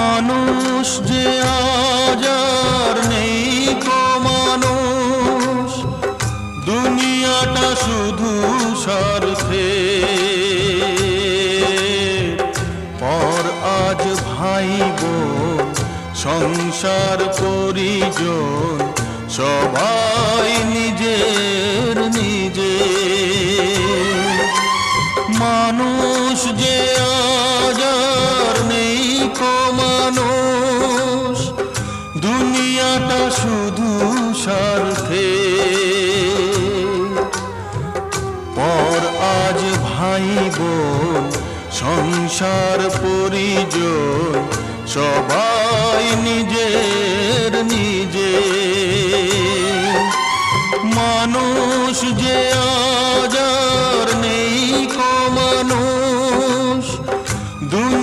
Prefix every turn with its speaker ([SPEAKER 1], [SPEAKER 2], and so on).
[SPEAKER 1] মানুষ যে আজ আর নেই কো মানুষ, দুনিয়াটা শুধু স্বার্থে। পর আজ ভাই বোন সংসার পরিজন সবাই নিজের নিজে। মানুষ যে আজ আর নেই কো মানুষ, দুনিয়াটা শুধু স্বার্থে। পর আজ ভাই বোন সংসার পরিজন সবাই নিজের নিজে। মানুষ যে